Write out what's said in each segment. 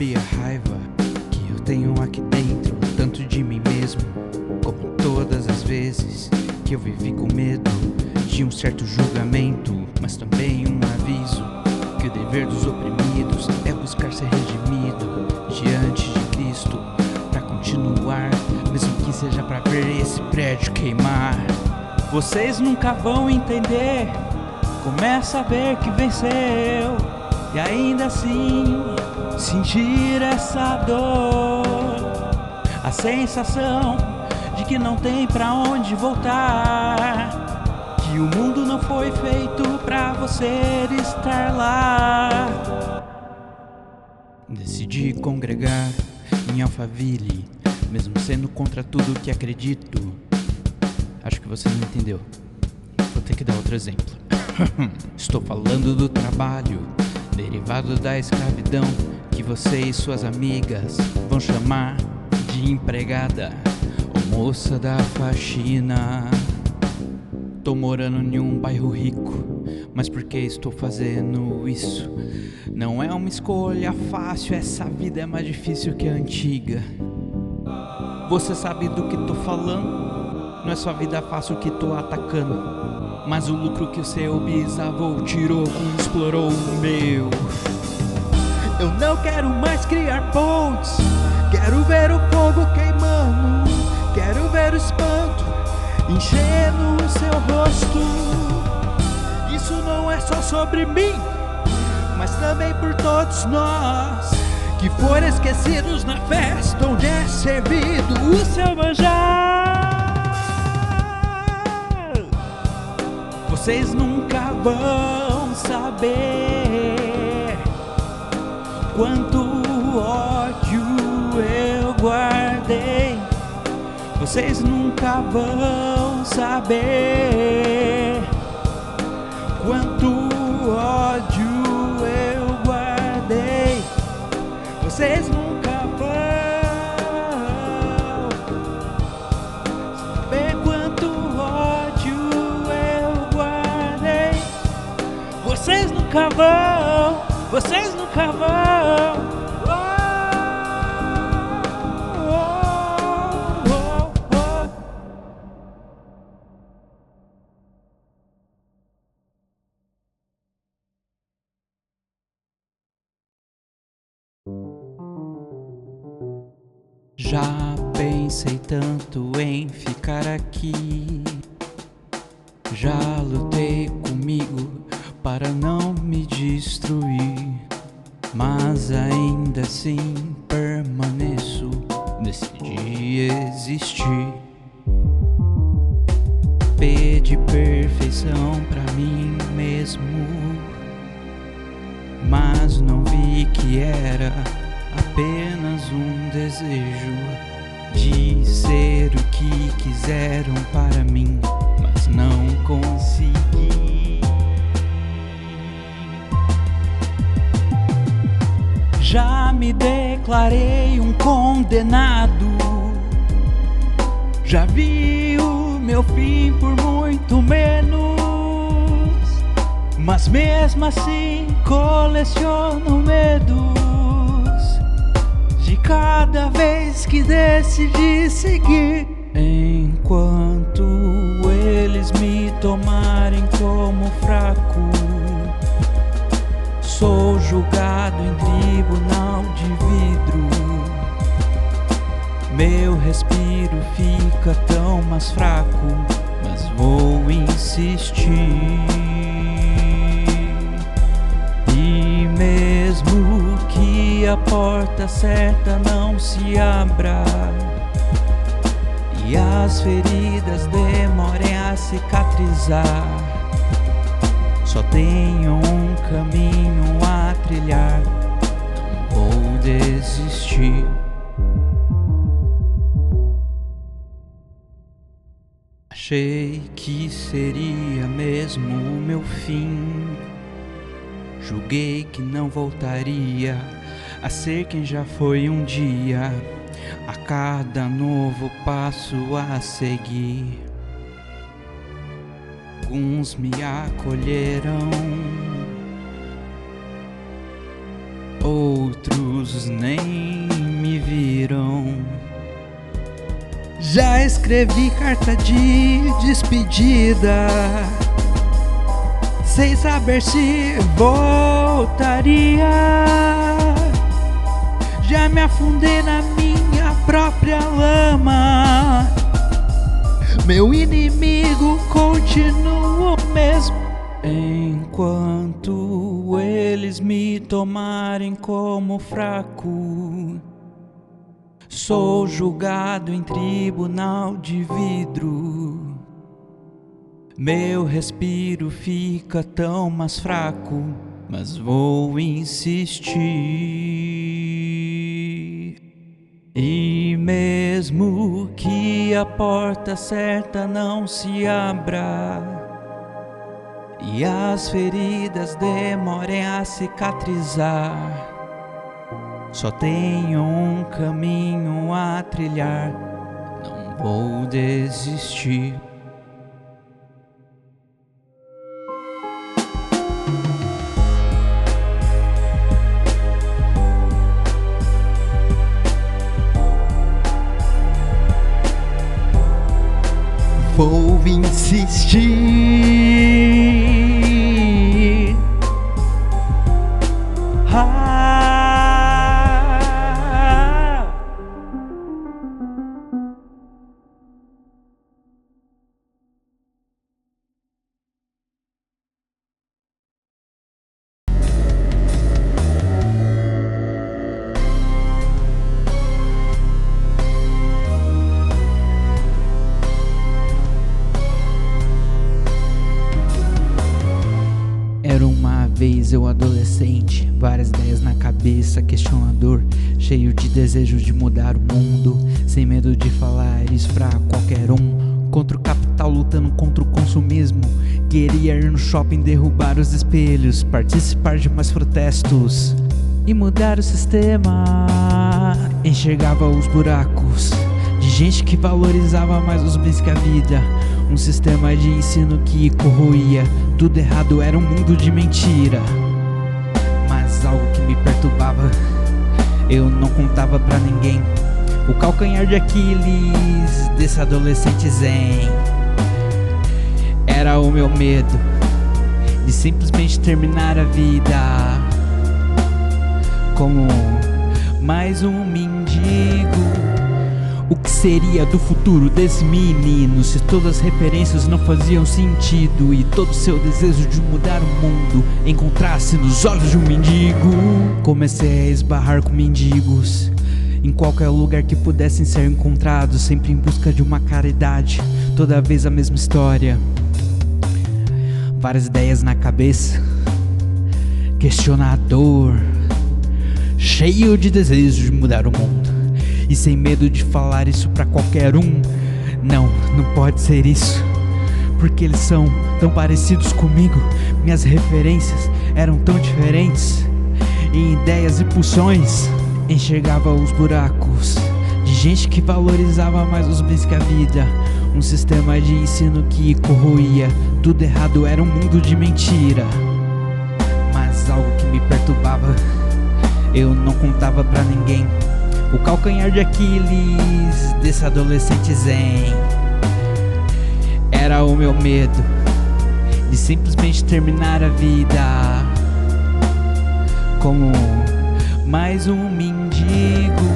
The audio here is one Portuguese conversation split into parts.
sabe a raiva que eu tenho aqui dentro, tanto de mim mesmo, como todas as vezes que eu vivi com medo de um certo julgamento, mas também um aviso que o dever dos oprimidos é buscar ser redimido diante de Cristo, pra continuar, mesmo que seja pra ver esse prédio queimar. Vocês nunca vão entender como é saber que venceu e ainda assim sentir essa dor, a sensação de que não tem pra onde voltar, que o mundo não foi feito pra você estar lá. Decidi congregar em Alphaville, mesmo sendo contra tudo que acredito. Acho que você não entendeu. Vou ter que dar outro exemplo. Estou falando do trabalho derivado da escravidão, que você e suas amigas vão chamar de empregada ou moça da faxina. Tô morando em um bairro rico, mas por que estou fazendo isso? Não é uma escolha fácil, essa vida é mais difícil que a antiga. Você sabe do que tô falando? Não é só vida fácil que tô atacando, mas o lucro que o seu bisavô tirou quando explorou o meu. Eu não quero mais criar pontes, quero ver o fogo queimando, quero ver o espanto enchendo o seu rosto. Isso não é só sobre mim, mas também por todos nós que foram esquecidos na festa onde é servido o seu manjar. Vocês nunca vão saber quanto ódio eu guardei. Vocês nunca vão saber quanto ódio eu guardei. Vocês nunca vão saber quanto ódio eu guardei. Vocês nunca vão, vocês nunca vão. Já pensei tanto em ficar aqui, já lutei comigo para não me destruir, mas ainda assim permaneço, decidi existir. Pedi perfeição pra mim mesmo, mas não vi que era apenas um desejo de ser o que quiseram para mim, mas não consegui. Já me declarei um condenado, já vi o meu fim por muito menos, mas mesmo assim coleciono medos de cada vez que decidi seguir. Enquanto eles me tomarem como fraco, sou julgado em tribunal de vidro. Meu respiro fica tão mais fraco, mas vou insistir. E mesmo que a porta certa não se abra e as feridas demorem a cicatrizar, só tenho um caminho a trilhar, não vou desistir. Achei que seria mesmo o meu fim, julguei que não voltaria a ser quem já foi um dia, a cada novo passo a seguir. Alguns me acolheram, outros outros nem me viram. Já escrevi carta de despedida, sem saber se voltaria. Já me afundei na minha própria lama. Meu inimigo continua o mesmo. Enquanto eles me tomarem como fraco, sou julgado em tribunal de vidro. Meu respiro fica tão mais fraco, mas vou insistir. E mesmo que a porta certa não se abra e as feridas demorem a cicatrizar, só tenho um caminho a trilhar, não vou desistir. Vou insistir. Era uma vez eu adolescente, várias ideias na cabeça, questionador, cheio de desejo de mudar o mundo, sem medo de falar isso pra qualquer um. Contra o capital, lutando contra o consumismo. Queria ir no shopping, derrubar os espelhos, participar de mais protestos e mudar o sistema. Enxergava os buracos de gente que valorizava mais os bens que a vida. Um sistema de ensino que corroía tudo errado, era um mundo de mentira. Mas algo que me perturbava, eu não contava pra ninguém. O calcanhar de Aquiles desse adolescente zen era o meu medo de simplesmente terminar a vida como mais um mendigo. O que seria do futuro desse menino se todas as referências não faziam sentido e todo seu desejo de mudar o mundo encontrasse nos olhos de um mendigo? Comecei a esbarrar com mendigos em qualquer lugar que pudessem ser encontrados, sempre em busca de uma caridade, toda vez a mesma história. Várias ideias na cabeça, questionador, cheio de desejo de mudar o mundo. E sem medo de falar isso pra qualquer um. Não pode ser isso, porque eles são tão parecidos comigo. Minhas referências eram tão diferentes. Em ideias e pulsões, enxergava os buracos de gente que valorizava mais os bens que a vida. Um sistema de ensino que corroía tudo errado, era um mundo de mentira. Mas algo que me perturbava, eu não contava pra ninguém. O calcanhar de Aquiles desse adolescente zen era o meu medo de simplesmente terminar a vida como mais um mendigo.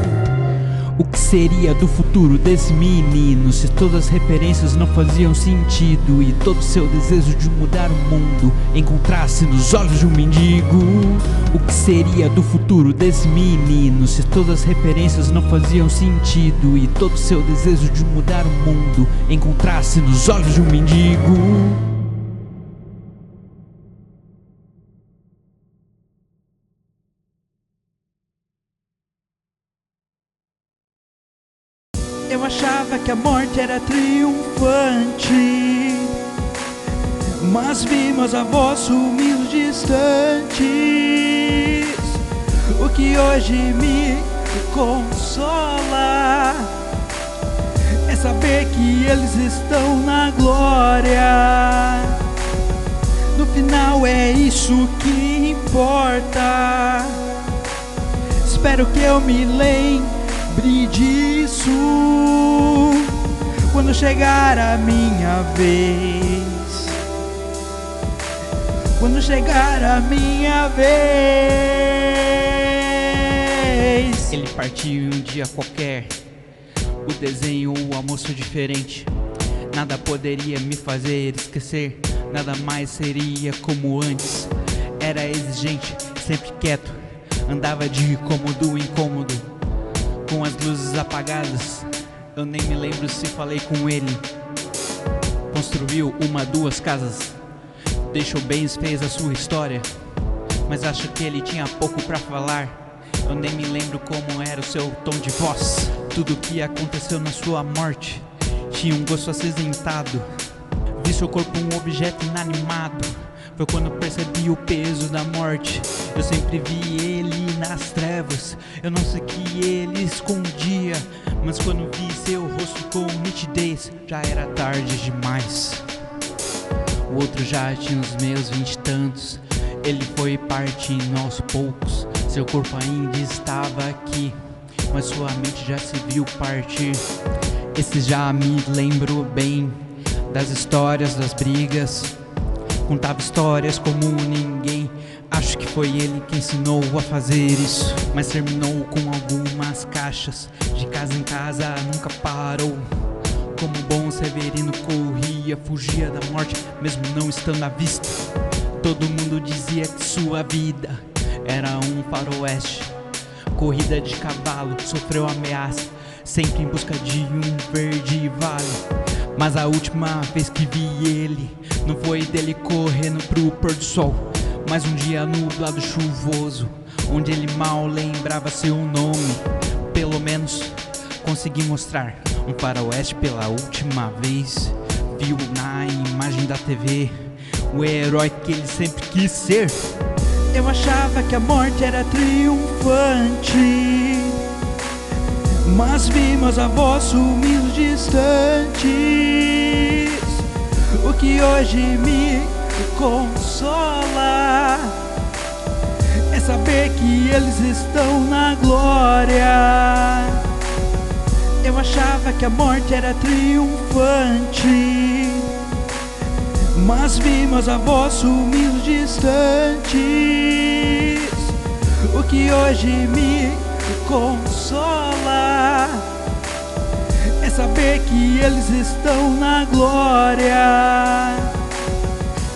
O que seria do futuro desse menino se todas as referências não faziam sentido e todo seu desejo de mudar o mundo encontrasse nos olhos de um mendigo? O que seria do futuro desse menino se todas as referências não faziam sentido e todo seu desejo de mudar o mundo encontrasse nos olhos de um mendigo? Eu achava que a morte era triunfante, mas vi meus avós sumindo distantes. O que hoje me consola é saber que eles estão na glória. No final é isso que importa. espero que eu me lembre disso quando chegar a minha vez. Quando chegar a minha vez. Ele partiu em um dia qualquer. O desenho, o almoço diferente. Nada poderia me fazer esquecer. Nada mais seria como antes. Era exigente, sempre quieto. Andava de cômodo em cômodo, com as luzes apagadas. Eu nem me lembro se falei com ele. Construiu uma, duas casas. Deixou bens, fez a sua história. Mas acho que ele tinha pouco pra falar. Eu nem me lembro como era o seu tom de voz. Tudo que aconteceu na sua morte tinha um gosto acinzentado. Vi seu corpo um objeto inanimado. Foi quando percebi o peso da morte. Eu sempre vi ele nas trevas. Eu não sei o que ele escondia, mas quando vi seu rosto com nitidez, já era tarde demais. O outro já tinha os meus 20 e tantos. Ele foi partindo aos poucos. Seu corpo ainda estava aqui, mas sua mente já se viu partir. Esse já me lembro bem das histórias, das brigas. Contava histórias como ninguém. Acho que foi ele que ensinou a fazer isso. Mas terminou com algumas caixas. De casa em casa nunca parou. Como bom Severino corria, fugia da morte, mesmo não estando à vista. Todo mundo dizia que sua vida era um faroeste. Corrida de cavalo, sofreu ameaça, sempre em busca de um verde vale. Mas a última vez que vi ele, não foi dele correndo pro pôr do sol, mas um dia nublado chuvoso, onde ele mal lembrava seu nome. Pelo menos consegui mostrar um faroeste pela última vez. Viu na imagem da TV o herói que ele sempre quis ser. Eu achava que a morte era triunfante, mas vi meus avós sumindo distantes. O que hoje me consola é saber que eles estão na glória. Eu achava que a morte era triunfante, mas vi meus avós sumindo distantes. O que hoje me consola é saber que eles estão na glória.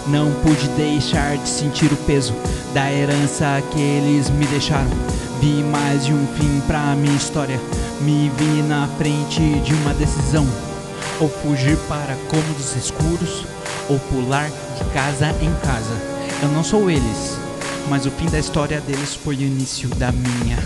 Não pude deixar de sentir o peso da herança que eles me deixaram. Vi mais de um fim pra minha história. Me vi na frente de uma decisão: ou fugir para cômodos escuros, ou pular de casa em casa. Eu não sou eles, mas o fim da história deles foi o início da minha.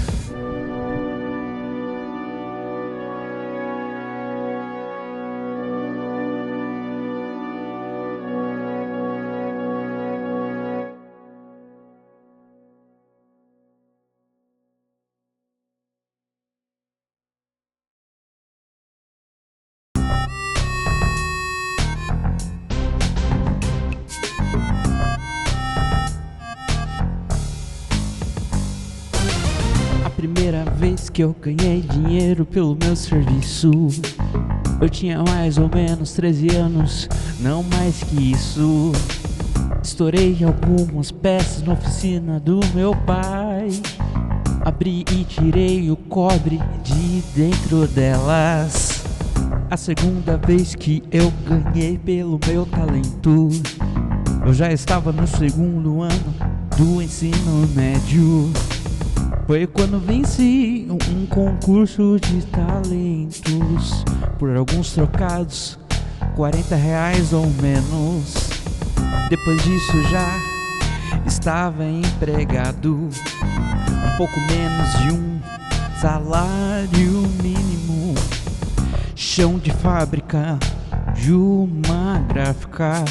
Primeira vez que eu ganhei dinheiro pelo meu serviço, eu tinha mais ou menos 13 anos, não mais que isso. Estourei algumas peças na oficina do meu pai. Abri e tirei o cobre de dentro delas. A segunda vez que eu ganhei pelo meu talento, eu já estava no segundo ano do ensino médio. Foi quando venci um concurso de talentos por alguns trocados, R$40 ou menos. Depois disso já estava empregado, um pouco menos de um salário mínimo. Chão de fábrica de uma gráfica,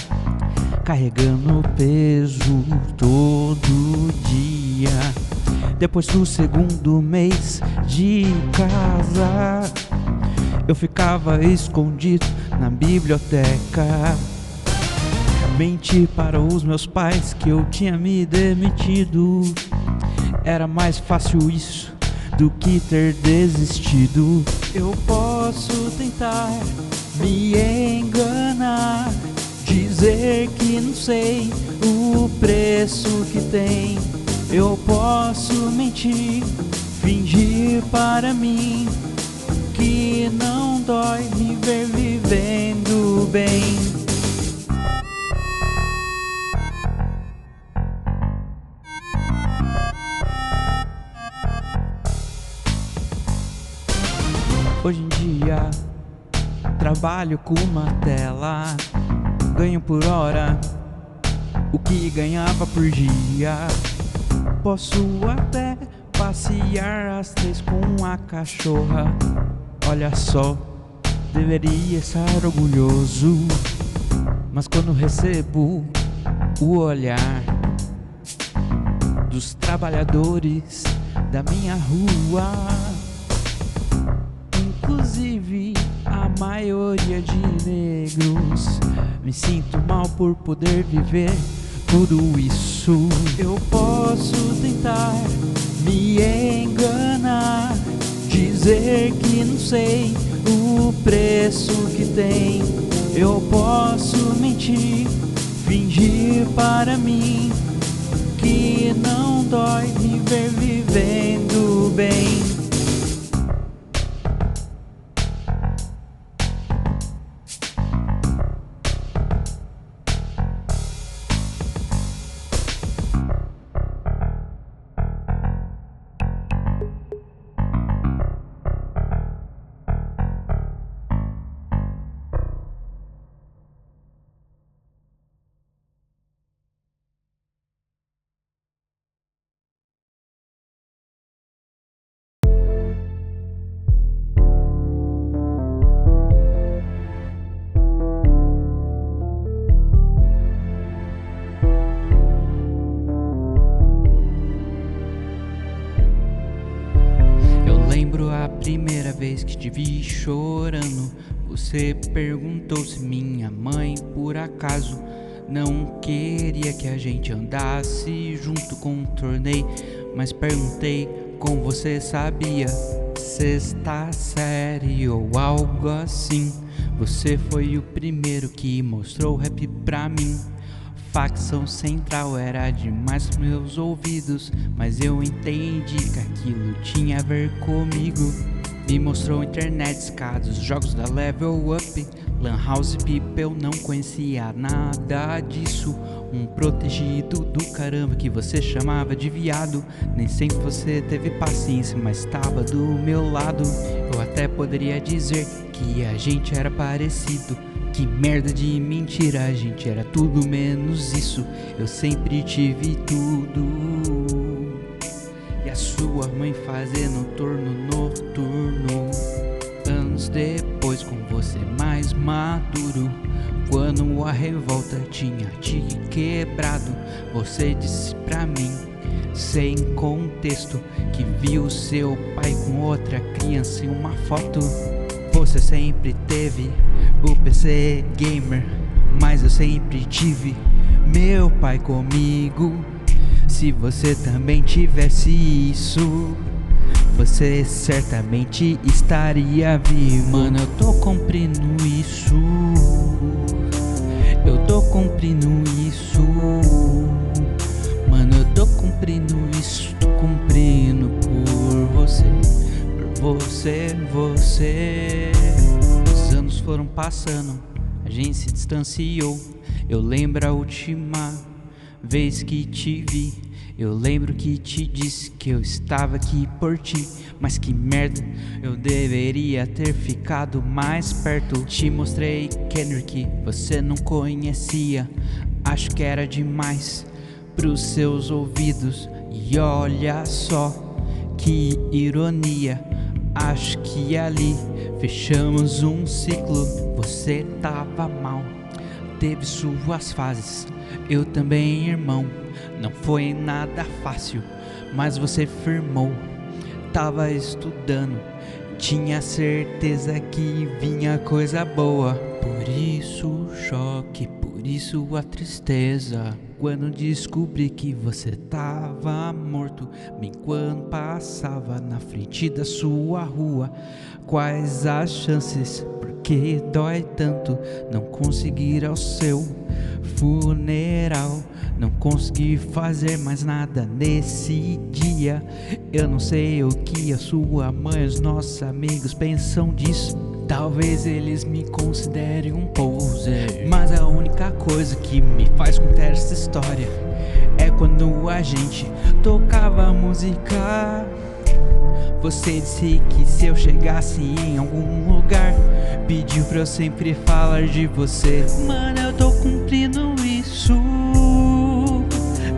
carregando peso todo dia. Depois do segundo mês de casa, eu ficava escondido na biblioteca. Menti para os meus pais que eu tinha me demitido. Era mais fácil isso do que ter desistido. Eu posso tentar me enganar, dizer que não sei o preço que tem. Eu posso mentir, fingir para mim que não dói me ver vivendo bem. Hoje em dia trabalho com uma tela, ganho por hora o que ganhava por dia. Posso até passear às 3 com a cachorra. Olha só, deveria estar orgulhoso, mas quando recebo o olhar dos trabalhadores da minha rua, inclusive a maioria de negros, me sinto mal por poder viver tudo isso. Eu posso tentar me enganar, dizer que não sei o preço que tem. Eu posso mentir, fingir para mim que não dói me ver vivendo bem. Lembro a primeira vez que te vi chorando. Você perguntou se minha mãe por acaso não queria que a gente andasse junto. Contornei, mas perguntei como você sabia. Sexta série ou algo assim. Você foi o primeiro que mostrou rap pra mim. Facção Central era demais pros meus ouvidos, mas eu entendi que aquilo tinha a ver comigo. Me mostrou internet, escadas, jogos da Level Up, Lan House People, eu não conhecia nada disso. Um protegido do caramba que você chamava de viado. Nem sempre você teve paciência, mas estava do meu lado. Eu até poderia dizer que a gente era parecido. Que merda de mentira, a gente era tudo menos isso. Eu sempre tive tudo. E a sua mãe fazendo turno noturno. Anos depois, com você mais maduro, quando a revolta tinha te quebrado, você disse pra mim, sem contexto, que viu seu pai com outra criança em uma foto. Você sempre teve o PC gamer, mas eu sempre tive meu pai comigo. Se você também tivesse isso, você certamente estaria vivo. Mano, eu tô cumprindo isso. Eu tô cumprindo isso. Mano, eu tô cumprindo isso. Tô cumprindo por você. Por você. Os anos foram passando, a gente se distanciou. Eu lembro a última vez que te vi. Eu lembro que te disse que eu estava aqui por ti. Mas que merda, eu deveria ter ficado mais perto. Te mostrei Kendrick, você não conhecia. Acho que era demais pros seus ouvidos. E olha só que ironia, acho que ali fechamos um ciclo. Você tava mal, teve suas fases, eu também, irmão. Não foi nada fácil, mas você firmou. Tava estudando, tinha certeza que vinha coisa boa. Por isso o choque, por Por isso a tristeza, quando descobri que você tava morto, bem quando passava na frente da sua rua. Quais as chances, porque dói tanto não conseguir ao seu funeral, não consegui fazer mais nada nesse dia. Eu não sei o que a sua mãe e os nossos amigos pensam disso. Talvez eles me considerem um poser, mas a única coisa que me faz contar essa história é quando a gente tocava música. Você disse que se eu chegasse em algum lugar, pediu pra eu sempre falar de você. Mano, eu tô cumprindo isso.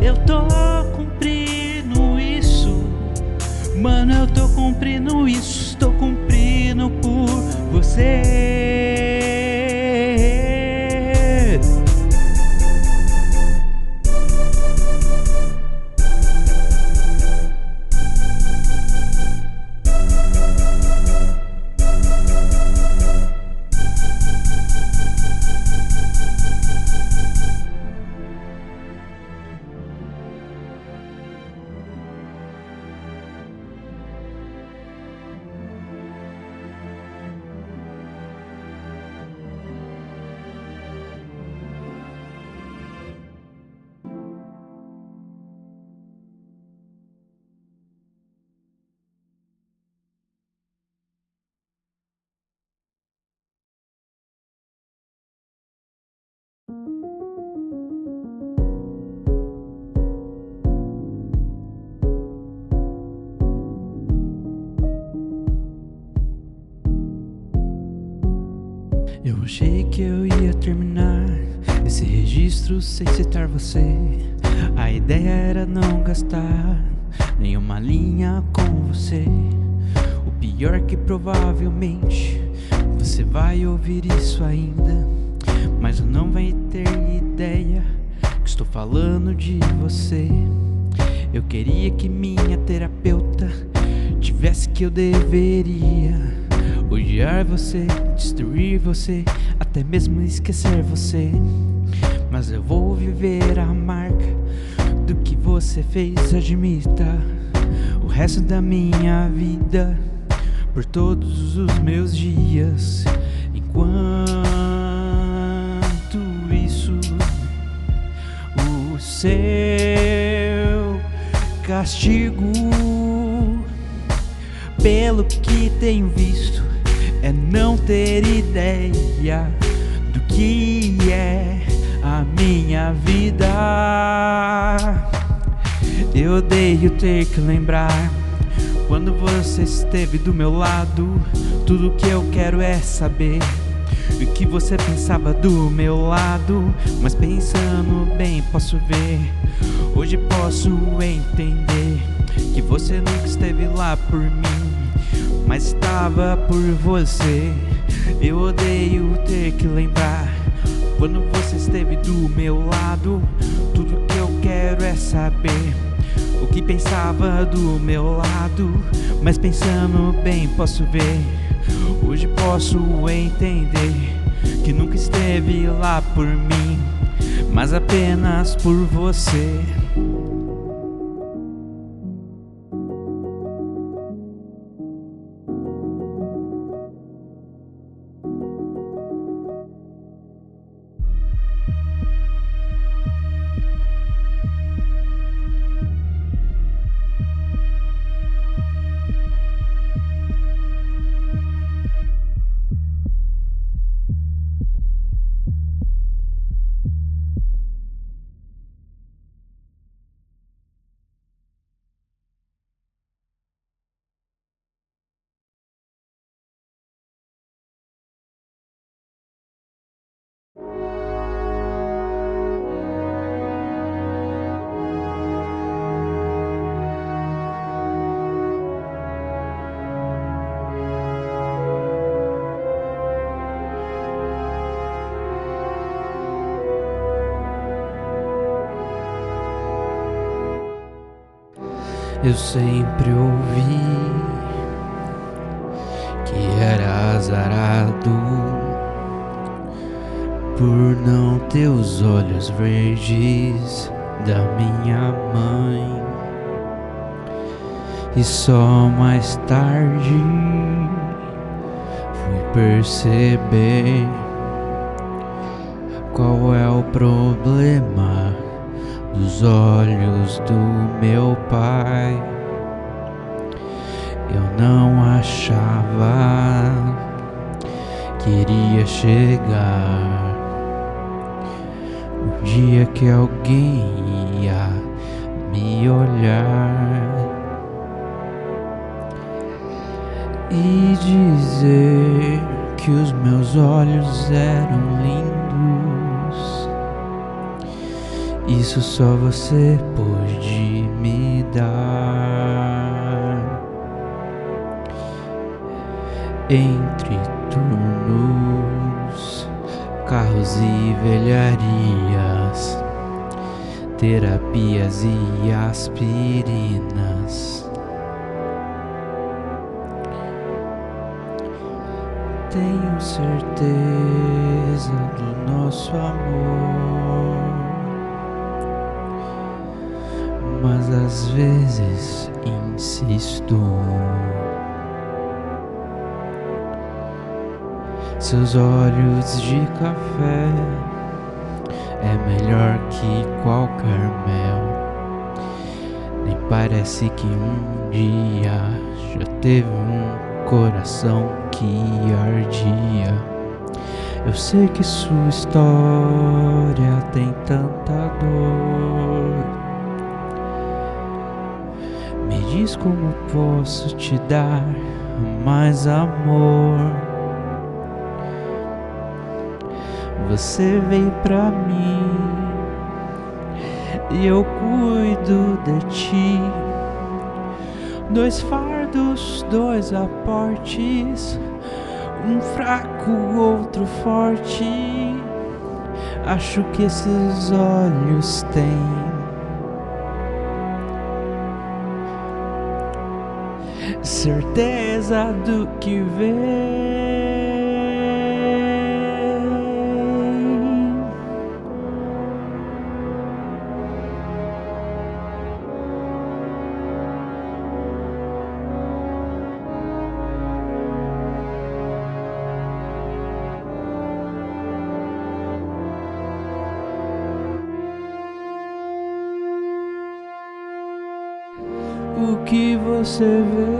Eu tô cumprindo isso. Mano, eu tô cumprindo isso. Estou cumprindo por você. Eu achei que eu ia terminar esse registro sem citar você. A ideia era não gastar nenhuma linha com você. O pior é que provavelmente você vai ouvir isso ainda, mas não vai ter ideia que estou falando de você. Eu queria que minha terapeuta tivesse que eu deveria odiar você, destruir você, até mesmo esquecer você. Mas eu vou viver a marca do que você fez, admita. O resto da minha vida, por todos os meus dias. Enquanto isso, o seu castigo, pelo que tenho visto, é não ter ideia do que é a minha vida. Eu odeio ter que lembrar quando você esteve do meu lado. Tudo que eu quero é saber o que você pensava do meu lado. Mas pensando bem, posso ver, hoje posso entender que você nunca esteve lá por mim, mas estava por você. Eu odeio ter que lembrar quando você esteve do meu lado. Tudo que eu quero é saber o que pensava do meu lado. Mas pensando bem, posso ver, hoje posso entender que nunca esteve lá por mim, mas apenas por você. Eu sempre ouvi que era azarado por não ter os olhos verdes da minha mãe. E só mais tarde fui perceber qual é o problema dos olhos do meu pai. Eu não achava que iria chegar o dia que alguém ia me olhar e dizer que os meus olhos eram lindos. Isso só você pôde me dar. Entre turnos, carros e velharias, terapias e aspirinas, tenho certeza do nosso amor, mas às vezes insisto. Seus olhos de café é melhor que qualquer mel. Nem parece que um dia já teve um coração que ardia. Eu sei que sua história tem tanta dor. Me diz como posso te dar mais amor. Você veio pra mim e eu cuido de ti. 2 fardos, 2 aportes, um fraco, outro forte. Acho que esses olhos têm certeza do que vem. O que você vê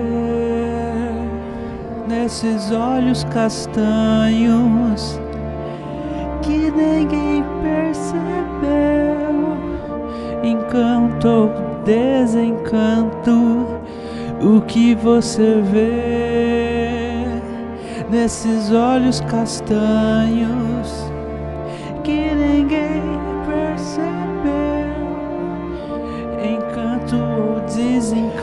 nesses olhos castanhos que ninguém percebeu? Encanto ou desencanto? O que você vê nesses olhos castanhos que ninguém percebeu? Encanto ou desencanto?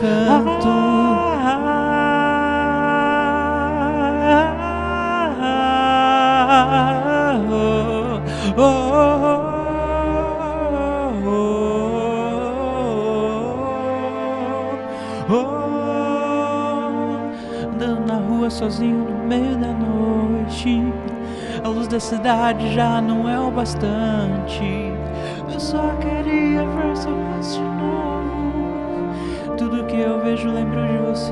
Andando na rua sozinho no meio da noite, a luz da cidade já não é o bastante. Eu só queria ver seu rosto de novo. Tudo que eu vejo lembro de você.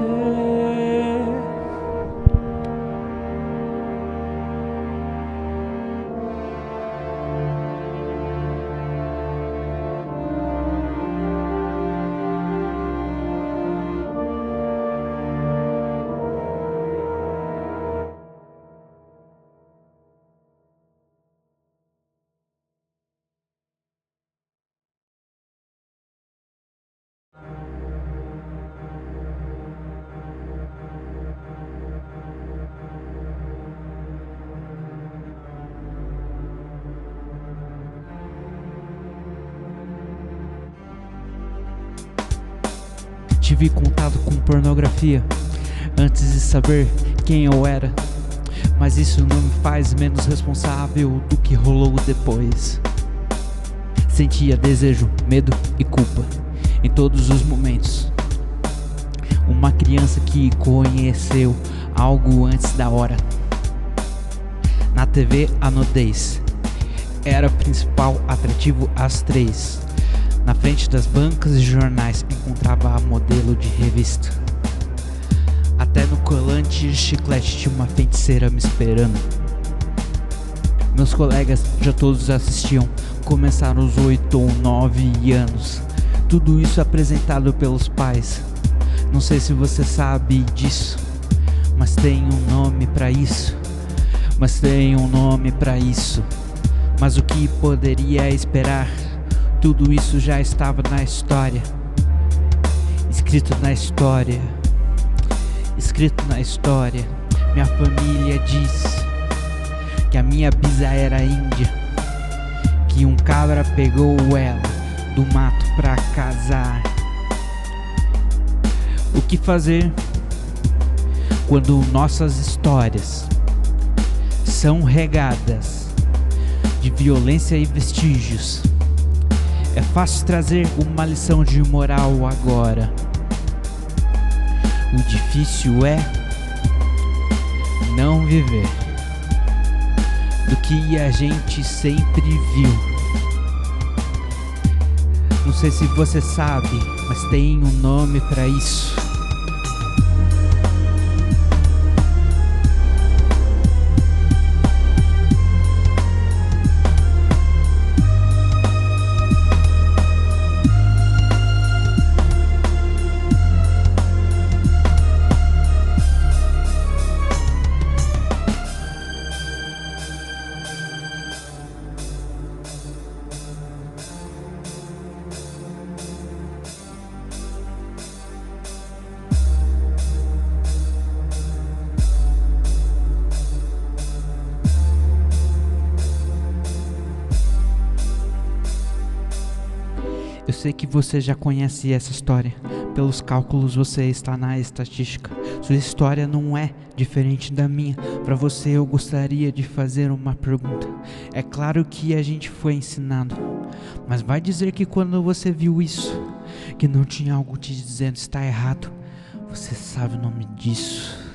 Tive contato com pornografia antes de saber quem eu era, mas isso não me faz menos responsável do que rolou depois. Sentia desejo, medo e culpa em todos os momentos. Uma criança que conheceu algo antes da hora. Na TV, a nudez era o principal atrativo às 3. Na frente das bancas de jornais encontrava a modelo de revista. Até no colante de chiclete tinha uma feiticeira me esperando. Meus colegas já todos assistiam, começaram aos 8 ou 9 anos. Tudo isso apresentado pelos pais. Não sei se você sabe disso, mas tem um nome pra isso. Mas o que poderia esperar? Tudo isso já estava na história. Escrito na história. Minha família diz que a minha bisa era índia, que um cabra pegou ela do mato pra casar. O que fazer quando nossas histórias são regadas de violência e vestígios? É fácil trazer uma lição de moral agora. O difícil é não viver do que a gente sempre viu. Não sei se você sabe, mas tem um nome pra isso. Eu sei que você já conhece essa história. Pelos cálculos você está na estatística. Sua história não é diferente da minha. Para você eu gostaria de fazer uma pergunta. É claro que a gente foi ensinado, mas vai dizer que quando você viu isso, que não tinha algo te dizendo está errado, você sabe o nome disso?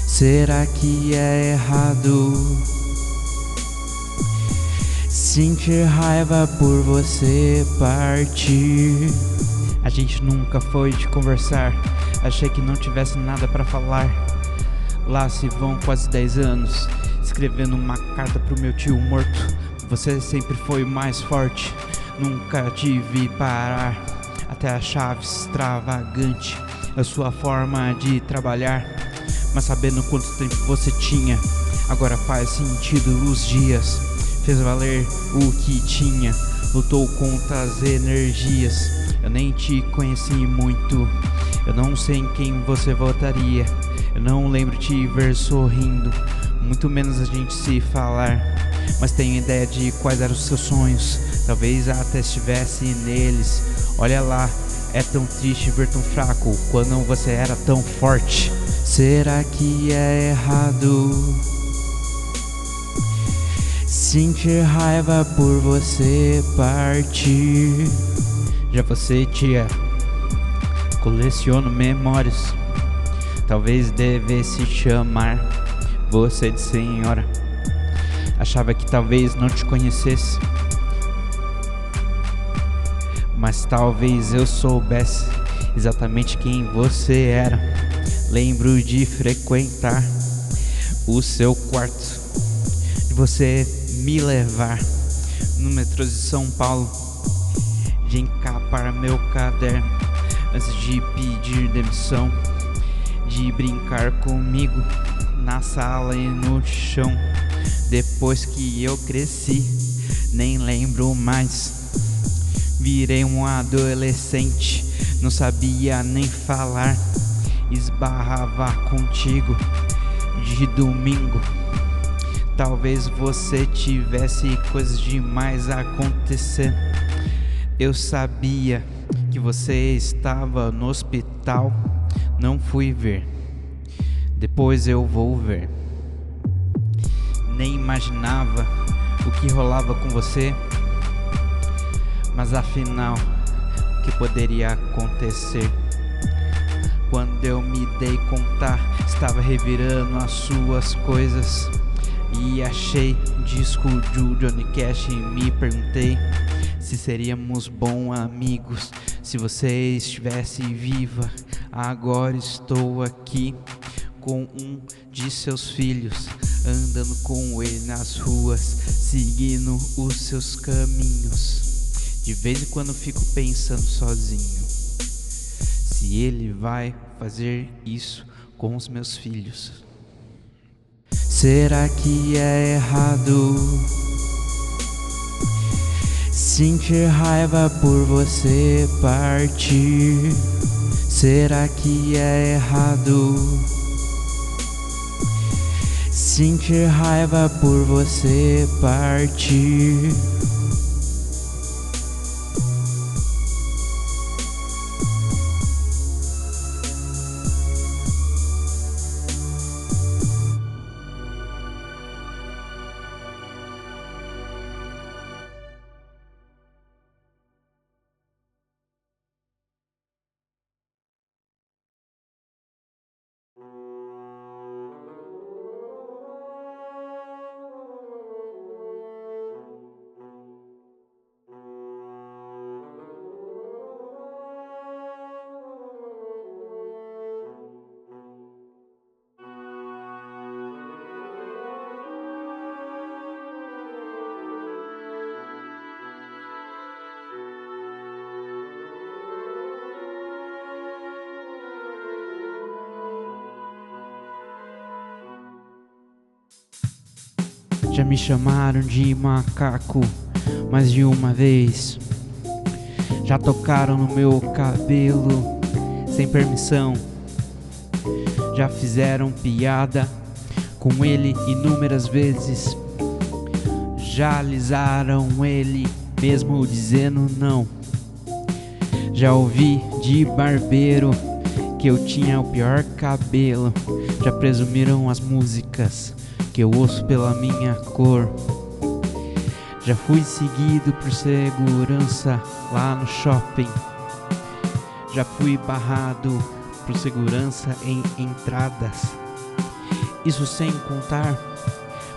Será que é errado sentir raiva por você partir? A gente nunca foi de conversar. Achei que não tivesse nada pra falar. Lá se vão quase 10 anos escrevendo uma carta pro meu tio morto. Você sempre foi mais forte, nunca te vi parar. Até a chave extravagante, a sua forma de trabalhar. Mas sabendo quanto tempo você tinha, agora faz sentido os dias. Fez valer o que tinha, lutou contra as energias. Eu nem te conheci muito, eu não sei em quem você votaria. Eu não lembro te ver sorrindo, muito menos a gente se falar. Mas tenho ideia de quais eram os seus sonhos, talvez até estivesse neles. Olha lá, é tão triste ver tão fraco quando você era tão forte. Será que é errado sentir raiva por você partir? Já você, tia, coleciono memórias. Talvez devesse chamar você de senhora. Achava que talvez não te conhecesse, mas talvez eu soubesse exatamente quem você era. Lembro de frequentar o seu quarto, de você me levar no metrô de São Paulo, de encapar meu caderno antes de pedir demissão, de brincar comigo na sala e no chão. Depois que eu cresci, nem lembro mais. Virei um adolescente, não sabia nem falar. Esbarrava contigo de domingo. Talvez você tivesse coisas demais a acontecer. Eu sabia que você estava no hospital. Não fui ver. Depois eu vou ver. Nem imaginava o que rolava com você, mas afinal, o que poderia acontecer? Quando eu me dei conta, estava revirando as suas coisas e achei um disco de Johnny Cash e me perguntei se seríamos bons amigos se você estivesse viva. Agora estou aqui com um de seus filhos, andando com ele nas ruas, seguindo os seus caminhos. De vez em quando fico pensando sozinho, se ele vai fazer isso com os meus filhos. Será que é errado sentir raiva por você partir? Será que é errado sentir raiva por você partir? Já me chamaram de macaco mais de uma vez. Já tocaram no meu cabelo sem permissão. Já fizeram piada com ele inúmeras vezes. Já alisaram ele mesmo dizendo não. Já ouvi de barbeiro que eu tinha o pior cabelo. Já presumiram as músicas que eu ouço pela minha cor. Já fui seguido por segurança lá no shopping. Já fui barrado por segurança em entradas. Isso sem contar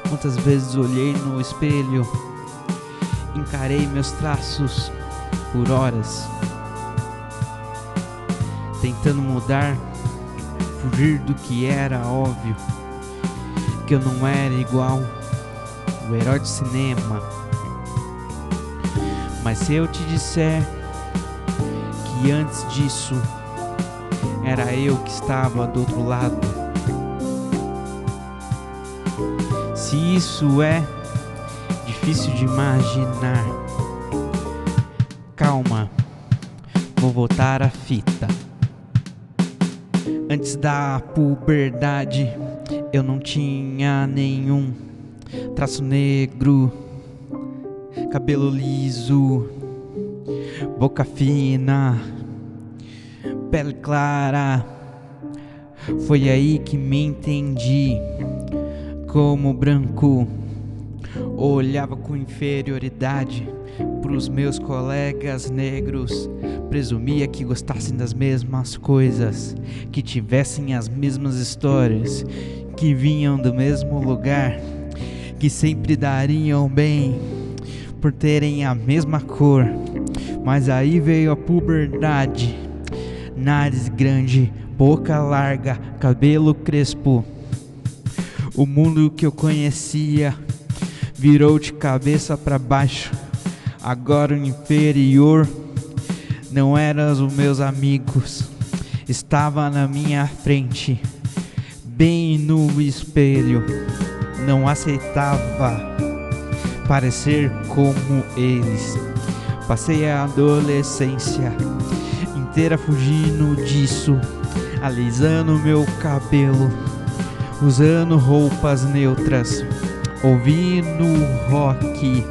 quantas vezes olhei no espelho, encarei meus traços por horas, tentando mudar, fugir do que era óbvio, que eu não era igual o herói de cinema. Mas se eu te disser que antes disso era eu que estava do outro lado, se isso é difícil de imaginar, calma, vou voltar a fita. Antes da puberdade eu não tinha nenhum traço negro, cabelo liso, boca fina, pele clara. Foi aí que me entendi como branco. Olhava com inferioridade pros meus colegas negros. Presumia que gostassem das mesmas coisas, que tivessem as mesmas histórias, que vinham do mesmo lugar, que sempre dariam bem por terem a mesma cor. Mas aí veio a puberdade, nariz grande, boca larga, cabelo crespo. O mundo que eu conhecia virou de cabeça para baixo. Agora o inferior não eram os meus amigos, estava na minha frente, bem no espelho. Não aceitava parecer como eles. Passei a adolescência inteira fugindo disso, alisando meu cabelo, usando roupas neutras, ouvindo rock,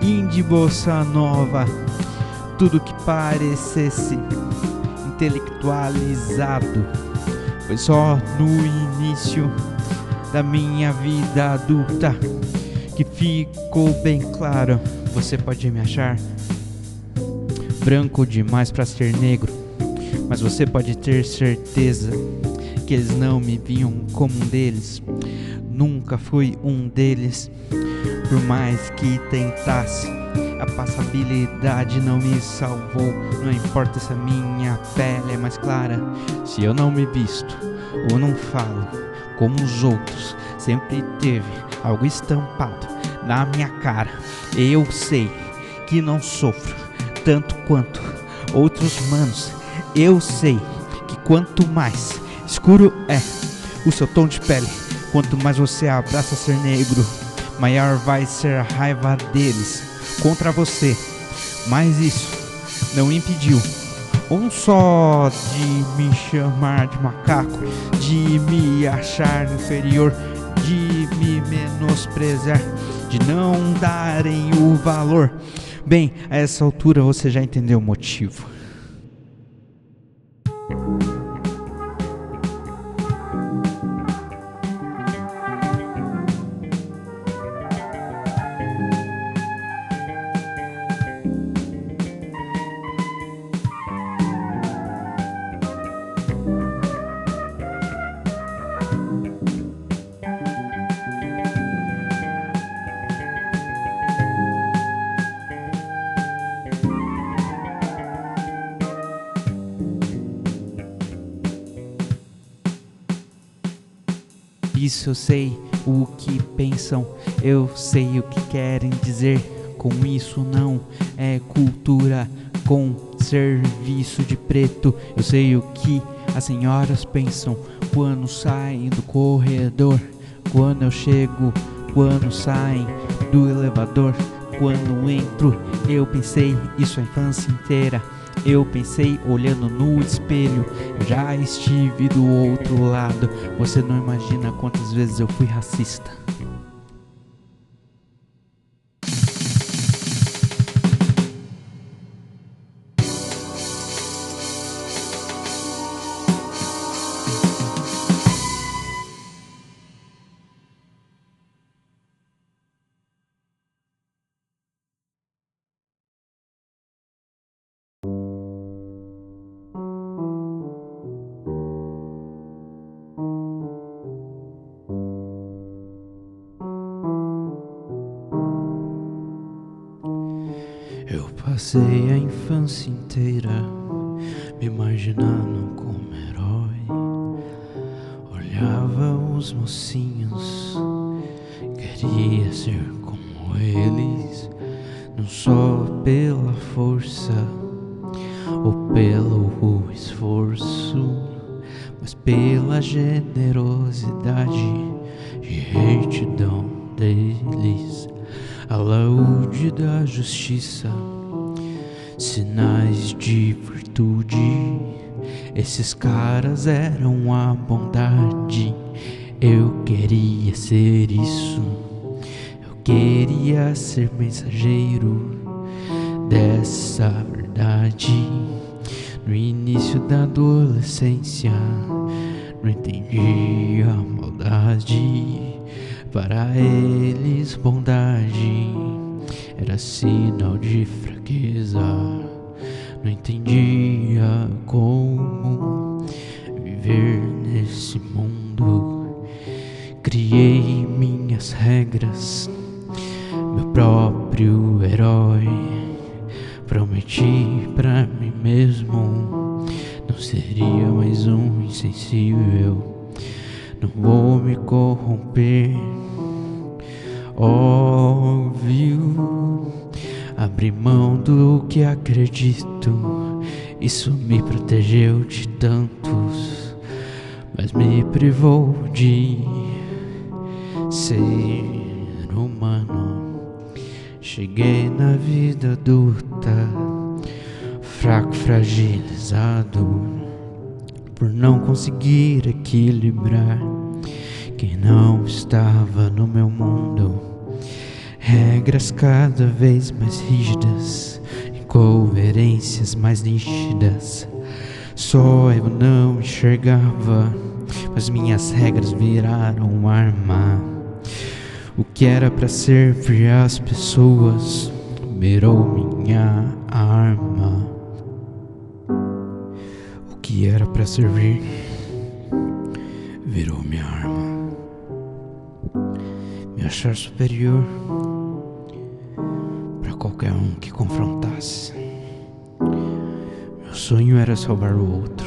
indie, bossa nova, tudo que parecesse intelectualizado. Foi só no início da minha vida adulta que ficou bem claro. Você pode me achar branco demais pra ser negro, mas você pode ter certeza que eles não me viam como um deles. Nunca fui um deles, por mais que tentasse. A passabilidade não me salvou. Não importa se a minha pele é mais clara, se eu não me visto ou não falo como os outros. Sempre teve algo estampado na minha cara. Eu sei que não sofro tanto quanto outros manos. Eu sei que quanto mais escuro é o seu tom de pele, quanto mais você abraça ser negro, maior vai ser a raiva deles contra você. Mas isso não impediu um só de me chamar de macaco, de me achar inferior, de me menosprezar, de não darem o valor. Bem, a essa altura você já entendeu o motivo. Isso eu sei o que pensam, eu sei o que querem dizer. Com isso não é cultura com serviço de preto. Eu sei o que as senhoras pensam quando saem do corredor, quando eu chego, quando saem do elevador, quando entro. Eu pensei isso a infância inteira. Eu pensei olhando no espelho, eu já estive do outro lado. Você não imagina quantas vezes eu fui racista. Eu passei a infância inteira me imaginando como herói. Olhava os mocinhos, queria ser como eles, não só pela força ou pelo esforço, mas pela generosidade e retidão deles. A laude da justiça, sinais de virtude. Esses caras eram a bondade. Eu queria ser isso. Eu queria ser mensageiro dessa verdade. No início da adolescência, não entendi a maldade. Para eles bondade era sinal de fraqueza. Não entendia como viver nesse mundo. Criei minhas regras, meu próprio herói. Prometi pra mim mesmo, não seria mais um insensível. Não vou me corromper, óbvio. Abri mão do que acredito, isso me protegeu de tantos, mas me privou de ser humano. Cheguei na vida adulta, fraco, fragilizado, por não conseguir equilibrar que não estava no meu mundo. Regras cada vez mais rígidas, incoerências mais nítidas. Só eu não enxergava, mas minhas regras viraram arma. O que era pra servir as pessoas virou minha arma. O que era pra servir virou minha arma. Me achar superior pra qualquer um que confrontasse. Meu sonho era salvar o outro.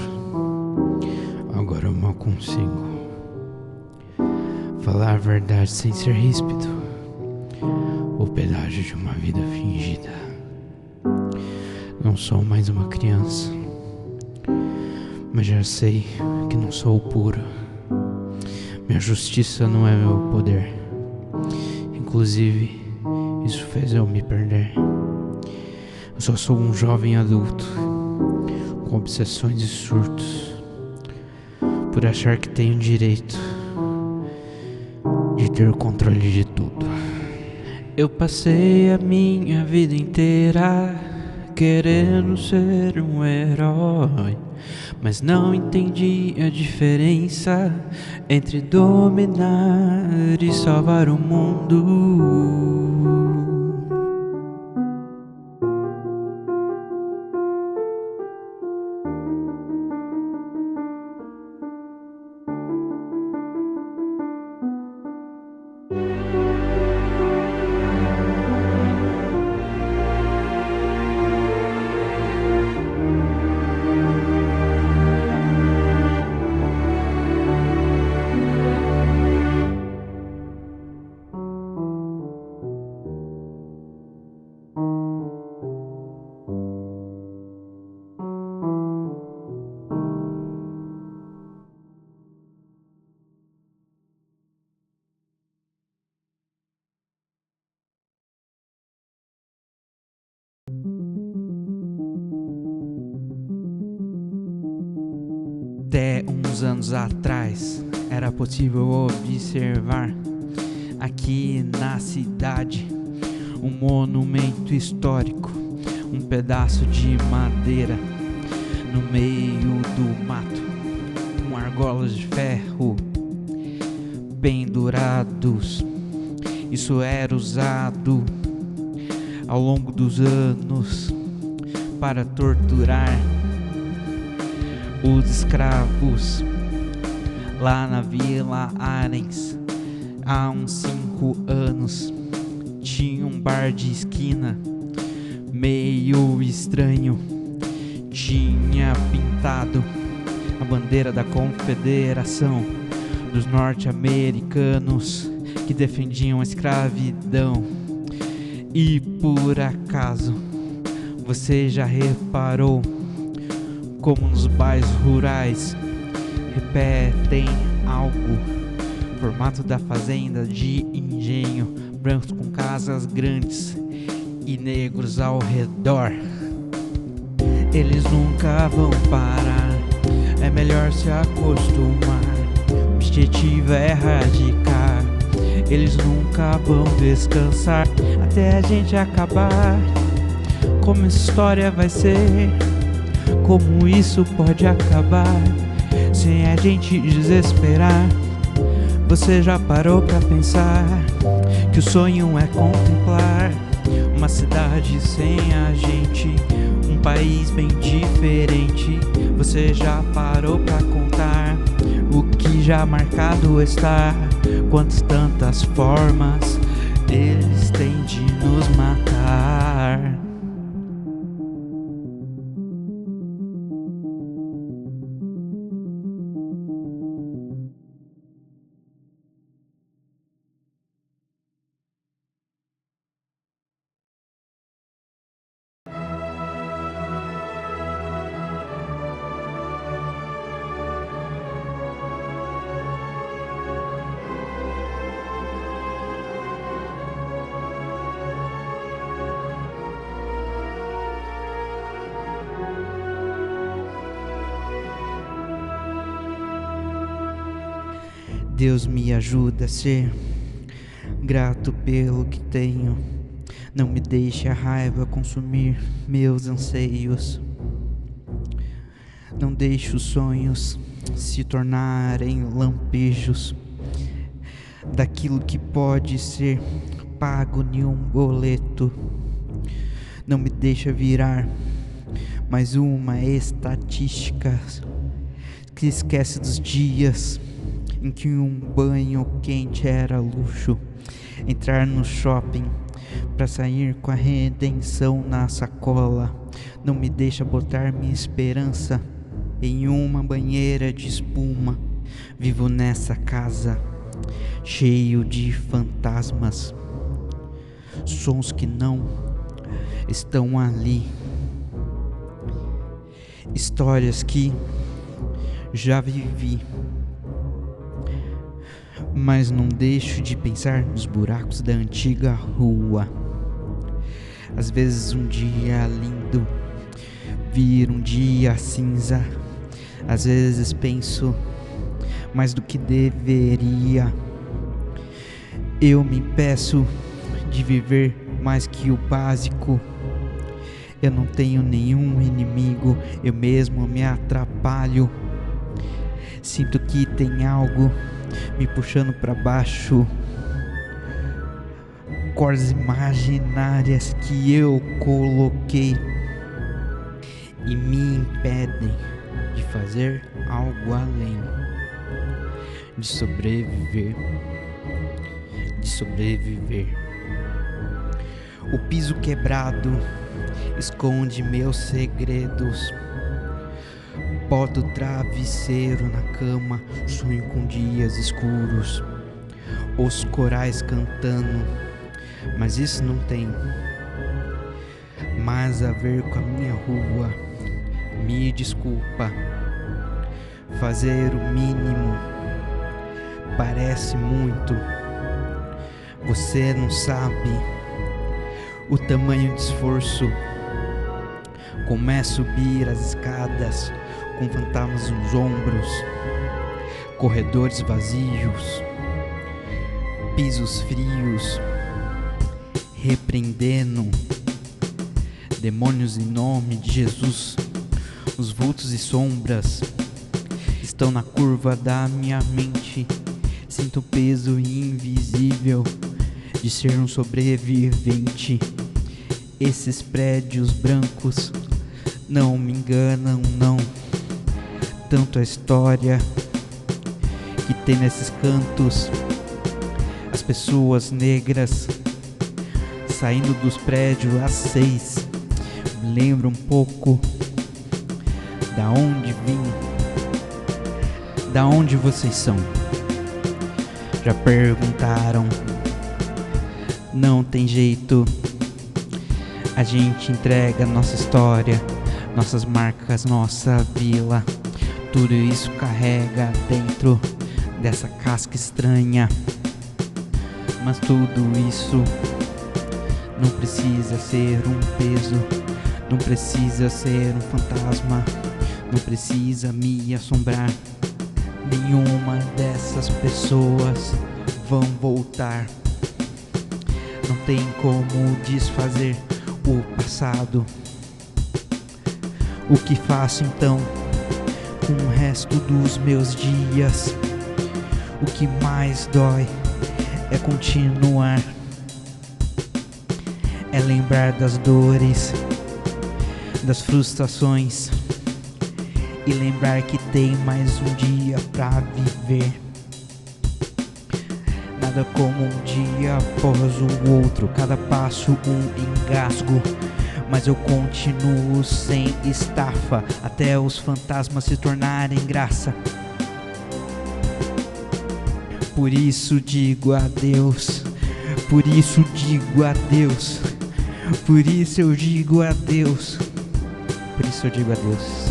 Agora eu mal consigo falar a verdade sem ser ríspido. O pedágio de uma vida fingida. Não sou mais uma criança, mas já sei que não sou o puro. Minha justiça não é meu poder. Inclusive, isso fez eu me perder. Eu só sou um jovem adulto com obsessões e surtos, por achar que tenho direito de ter o controle de tudo. Eu passei a minha vida inteira querendo ser um herói, mas não entendi a diferença entre dominar e salvar o mundo. Até uns anos atrás era possível observar aqui na cidade um monumento histórico, um pedaço de madeira no meio do mato, com argolas de ferro pendurados. Isso era usado ao longo dos anos para torturar os escravos lá na Vila Arens. Há uns 5 anos tinha um bar de esquina meio estranho. Tinha pintado a bandeira da Confederação dos norte-americanos que defendiam a escravidão. E por acaso você já reparou como nos bairros rurais repetem algo? Formato da fazenda de engenho, brancos com casas grandes e negros ao redor. Eles nunca vão parar, é melhor se acostumar. O objetivo é erradicar. Eles nunca vão descansar até a gente acabar. Como essa história vai ser? Como isso pode acabar sem a gente desesperar? Você já parou pra pensar que o sonho é contemplar uma cidade sem a gente, um país bem diferente? Você já parou pra contar o que já marcado está? Quantas tantas formas eles têm de nos matar? Deus me ajuda a ser grato pelo que tenho. Não me deixe a raiva consumir meus anseios. Não deixe os sonhos se tornarem lampejos daquilo que pode ser pago em um boleto. Não me deixa virar mais uma estatística que esquece dos dias em que um banho quente era luxo. Entrar no shopping para sair com a redenção na sacola. Não me deixa botar minha esperança em uma banheira de espuma. Vivo nessa casa cheio de fantasmas, sons que não estão ali, histórias que já vivi, mas não deixo de pensar nos buracos da antiga rua. Às vezes um dia lindo vira um dia cinza. Às vezes penso mais do que deveria. Eu me impeço de viver mais que o básico. Eu não tenho nenhum inimigo, eu mesmo me atrapalho. Sinto que tem algo me puxando para baixo. Cordas imaginárias que eu coloquei e me impedem de fazer algo além de sobreviver. O piso quebrado esconde meus segredos. Boto o travesseiro na cama, sonho com dias escuros, os corais cantando, mas isso não tem mais a ver com a minha rua. Me desculpa, fazer o mínimo parece muito. Você não sabe o tamanho de esforço. Começo a subir as escadas com fantasmas nos ombros, corredores vazios, pisos frios, repreendendo demônios em nome de Jesus. Os vultos e sombras estão na curva da minha mente. Sinto o peso invisível de ser um sobrevivente. Esses prédios brancos não me enganam, não. Tanto a história que tem nesses cantos. As pessoas negras saindo dos prédios às 6. Me lembra um pouco da onde vim, da onde vocês são. Já perguntaram? Não tem jeito. A gente entrega nossa história, nossas marcas, nossa vila. Tudo isso carrega dentro dessa casca estranha. Mas tudo isso não precisa ser um peso, não precisa ser um fantasma, não precisa me assombrar. Nenhuma dessas pessoas vão voltar. Não tem como desfazer o passado. O que faço então com o resto dos meus dias? O que mais dói é continuar, é lembrar das dores, das frustrações e lembrar que tem mais um dia pra viver. Nada como um dia após o outro, cada passo um engasgo, mas eu continuo sem estafa até os fantasmas se tornarem graça. Por isso digo adeus, por isso digo adeus, por isso eu digo adeus, por isso eu digo adeus.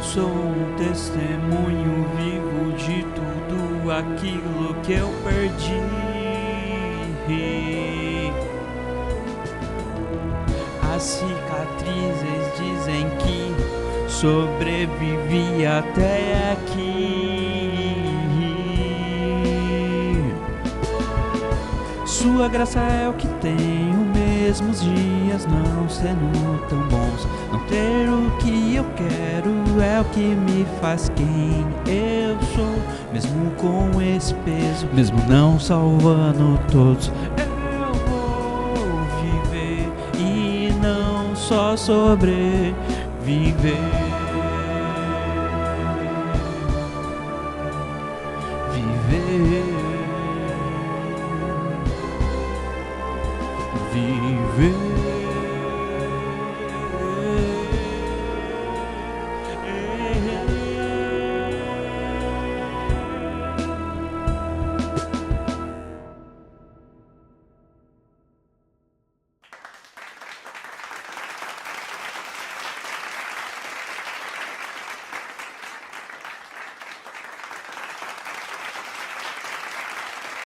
Sou um testemunho vivo de tudo aquilo que eu perdi. As cicatrizes dizem que sobrevivi até aqui. Sua graça é o que tenho, mesmo os dias não sendo tão bons. Não ter o que eu quero é o que me faz quem eu sou. Mesmo com esse peso, mesmo não salvando todos, eu vou viver e não só sobreviver. Viver.